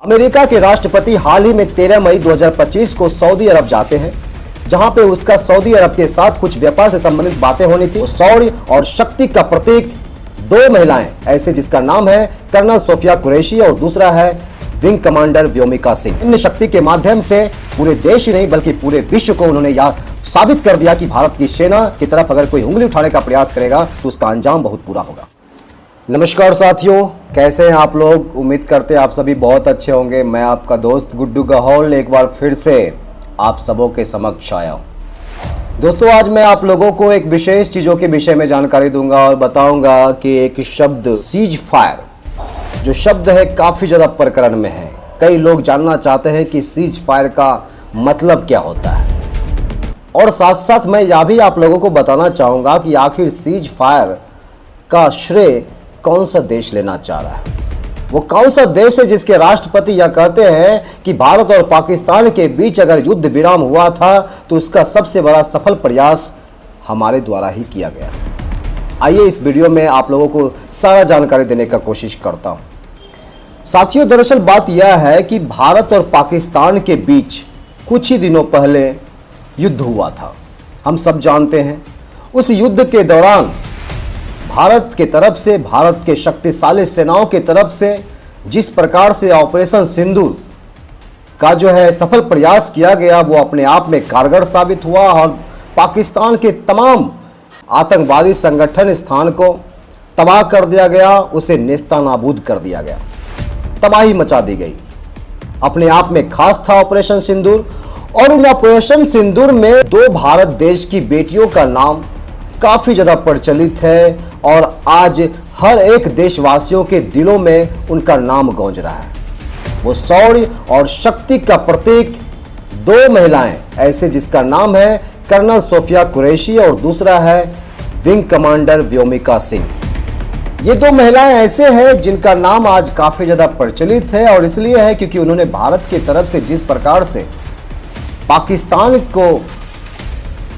America के राष्ट्रपति हाल ही में 13 मई 2025 को सऊदी अरब जाते हैं, जहां पे उसका सऊदी अरब के साथ कुछ व्यापार से संबंधित बातें होनी थी। शौर्य और शक्ति का प्रतीक दो महिलाएं ऐसे, जिसका नाम है कर्नल सोफिया कुरैशी और दूसरा है विंग कमांडर व्योमिका सिंह। इन शक्ति के माध्यम से पूरे देश ही नहीं बल्कि पूरे विश्व को उन्होंने यह साबित कर दिया कि भारत की सेना की तरफ अगर कोई उंगली उठाने का प्रयास करेगा तो उसका अंजाम बहुत बुरा होगा। नमस्कार साथियों, कैसे हैं आप लोग? उम्मीद करते हैं आप सभी बहुत अच्छे होंगे। मैं आपका दोस्त गुड्डू गहौल एक बार फिर से आप सबों के समक्ष आया हूं। दोस्तों, आज मैं आप लोगों को एक विशेष चीज़ों के विषय में जानकारी दूंगा और बताऊंगा कि एक शब्द सीज फायर जो शब्द है काफ़ी ज़्यादा प्रकरण में है। कई लोग जानना चाहते हैं कि सीज फायर का मतलब क्या होता है, और साथ साथ मैं यह भी आप लोगों को बताना चाहूँगा कि आखिर सीज फायर का श्रेय कौन सा देश लेना चाह रहा है। वो कौन सा देश है जिसके राष्ट्रपति यह कहते हैं कि भारत और पाकिस्तान के बीच अगर युद्ध विराम हुआ था तो उसका सबसे बड़ा सफल प्रयास हमारे द्वारा ही किया गया। आइए इस वीडियो में आप लोगों को सारा जानकारी देने का कोशिश करता हूं। साथियों, दरअसल बात यह है कि भारत और पाकिस्तान के बीच कुछ ही दिनों पहले युद्ध हुआ था। हम सब जानते हैं उस युद्ध के दौरान भारत के तरफ से, भारत के शक्तिशाली सेनाओं के तरफ से जिस प्रकार से ऑपरेशन सिंदूर का जो है सफल प्रयास किया गया, वो अपने आप में कारगर साबित हुआ और पाकिस्तान के तमाम आतंकवादी संगठन स्थान को तबाह कर दिया गया, उसे नेस्तनाबूद कर दिया गया, तबाही मचा दी गई। अपने आप में खास था ऑपरेशन सिंदूर, और उन ऑपरेशन सिंदूर में दो भारत देश की बेटियों का नाम काफ़ी ज़्यादा प्रचलित है और आज हर एक देशवासियों के दिलों में उनका नाम गूंज रहा है। वो शौर्य और शक्ति का प्रतीक दो महिलाएं ऐसे, जिसका नाम है कर्नल सोफिया कुरैशी और दूसरा है विंग कमांडर व्योमिका सिंह। ये दो महिलाएं ऐसे हैं जिनका नाम आज काफ़ी ज़्यादा प्रचलित है, और इसलिए है क्योंकि उन्होंने भारत की तरफ से जिस प्रकार से पाकिस्तान को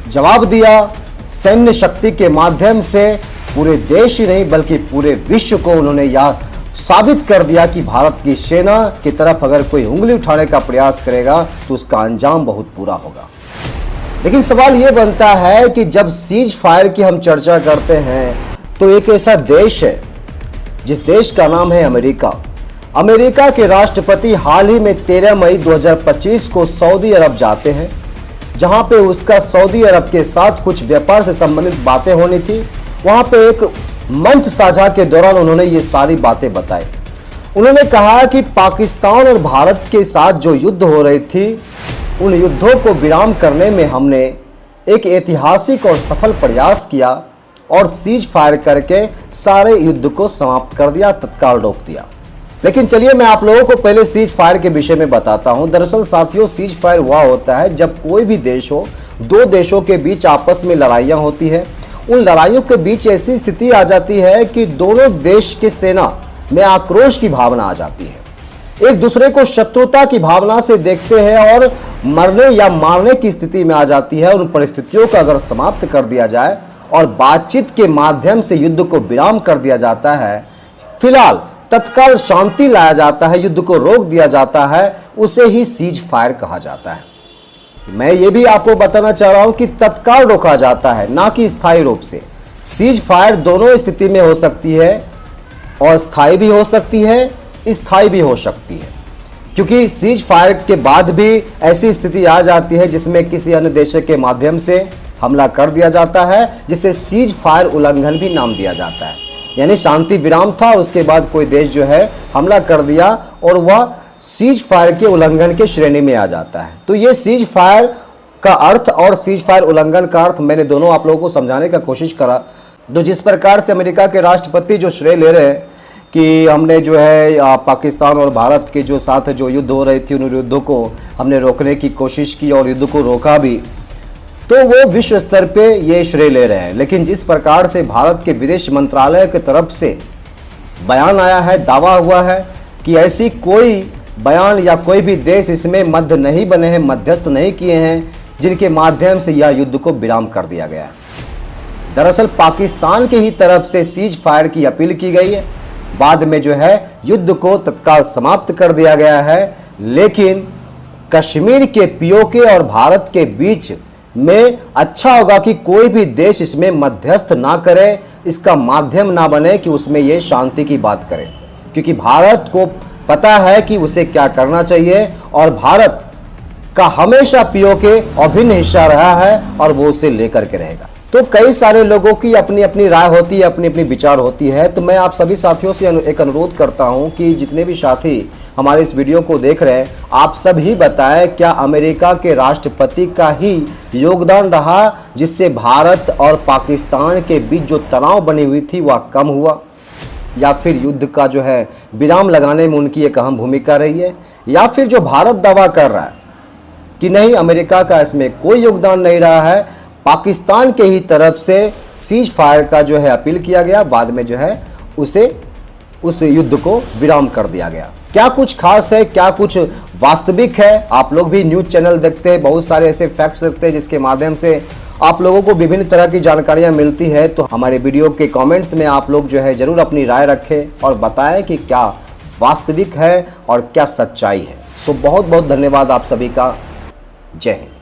जवाब दिया, सैन्य शक्ति के माध्यम से पूरे देश ही नहीं बल्कि पूरे विश्व को उन्होंने यह साबित कर दिया कि भारत की सेना की तरफ अगर कोई उंगली उठाने का प्रयास करेगा तो उसका अंजाम बहुत बुरा होगा। लेकिन सवाल यह बनता है कि जब सीज फायर की हम चर्चा करते हैं तो एक ऐसा देश है जिस देश का नाम है अमेरिका। अमेरिका के राष्ट्रपति हाल ही में 13 मई 2025 को सऊदी अरब जाते हैं, जहां पे उसका सऊदी अरब के साथ कुछ व्यापार से संबंधित बातें होनी थी। वहां पे एक मंच साझा के दौरान उन्होंने ये सारी बातें बताई। उन्होंने कहा कि पाकिस्तान और भारत के साथ जो युद्ध हो रही थी, उन युद्धों को विराम करने में हमने एक ऐतिहासिक और सफल प्रयास किया और सीज फायर करके सारे युद्ध को समाप्त कर दिया, तत्काल रोक दिया। लेकिन चलिए मैं आप लोगों को पहले सीज फायर के विषय में बताता हूं। दरअसल साथियों, सीज फायर हुआ होता है जब कोई भी देश हो, दो देशों के बीच आपस में लड़ाइयां होती है। उन लड़ाइयों के बीच ऐसी स्थिति आ जाती है कि दोनों देश की सेना में आक्रोश की भावना आ जाती है, एक दूसरे को शत्रुता की भावना से देखते हैं और मरने या मारने की स्थिति में आ जाती है। उन परिस्थितियों को अगर समाप्त कर दिया जाए और बातचीत के माध्यम से युद्ध को विराम कर दिया जाता है, फिलहाल तत्काल शांति लाया जाता है, युद्ध को रोक दिया जाता है, उसे ही सीज फायर कहा जाता है। मैं ये भी आपको बताना चाह रहा हूं कि तत्काल रोका जाता है, ना कि स्थायी रूप से। सीज फायर दोनों स्थिति में हो सकती है, अस्थायी भी हो सकती है, स्थायी भी हो सकती है, क्योंकि सीज फायर के बाद भी ऐसी स्थिति आ जाती है जिसमें किसी अन्य देश के माध्यम से हमला कर दिया जाता है, जिसे सीज फायर उल्लंघन भी नाम दिया जाता है। यानी शांति विराम था, उसके बाद कोई देश जो है हमला कर दिया और वह सीज फायर के उल्लंघन के श्रेणी में आ जाता है। तो ये सीज फायर का अर्थ और सीज फायर उल्लंघन का अर्थ मैंने दोनों आप लोगों को समझाने का कोशिश करा। तो जिस प्रकार से अमेरिका के राष्ट्रपति जो श्रेय ले रहे हैं कि हमने जो है पाकिस्तान और भारत के जो साथ जो युद्ध हो रही थी, उन युद्धों को हमने रोकने की कोशिश की और युद्ध को रोका भी, तो वो विश्व स्तर पे ये श्रेय ले रहे हैं। लेकिन जिस प्रकार से भारत के विदेश मंत्रालय की तरफ से बयान आया है, दावा हुआ है कि ऐसी कोई बयान या कोई भी देश इसमें मध्य नहीं बने हैं, मध्यस्थ नहीं किए हैं, जिनके माध्यम से यह युद्ध को विराम कर दिया गया है। दरअसल पाकिस्तान की ही तरफ से सीज फायर की अपील की गई है बाद में जो है युद्ध को तत्काल समाप्त कर दिया गया है। लेकिन कश्मीर के पीओके और भारत के बीच में अच्छा होगा कि कोई भी देश इसमें मध्यस्थ ना करे, इसका माध्यम ना बने कि उसमें ये शांति की बात करे, क्योंकि भारत को पता है कि उसे क्या करना चाहिए और भारत का हमेशा पीओके अभिन्न हिस्सा रहा है और वो उसे लेकर के रहेगा। तो कई सारे लोगों की अपनी अपनी राय होती है, अपनी अपनी विचार होती है। तो मैं आप सभी साथियों से एक अनुरोध करता हूं कि जितने भी साथी हमारे इस वीडियो को देख रहे हैं, आप सभी बताएं क्या अमेरिका के राष्ट्रपति का ही योगदान रहा जिससे भारत और पाकिस्तान के बीच जो तनाव बनी हुई थी वह कम हुआ, या फिर युद्ध का जो है विराम लगाने में उनकी एक अहम भूमिका रही है, या फिर जो भारत दावा कर रहा है कि नहीं अमेरिका का इसमें कोई योगदान नहीं रहा है, पाकिस्तान के ही तरफ से सीज फायर का जो है अपील किया गया, बाद में जो है उस युद्ध को विराम कर दिया गया। क्या कुछ खास है, क्या कुछ वास्तविक है? आप लोग भी न्यूज़ चैनल देखते हैं, बहुत सारे ऐसे फैक्ट्स देखते हैं जिसके माध्यम से आप लोगों को विभिन्न तरह की जानकारियां मिलती है। तो हमारे वीडियो के कमेंट्स में आप लोग जो है ज़रूर अपनी राय रखें और बताएं कि क्या वास्तविक है और क्या सच्चाई है। सो बहुत बहुत धन्यवाद आप सभी का। जय हिंद।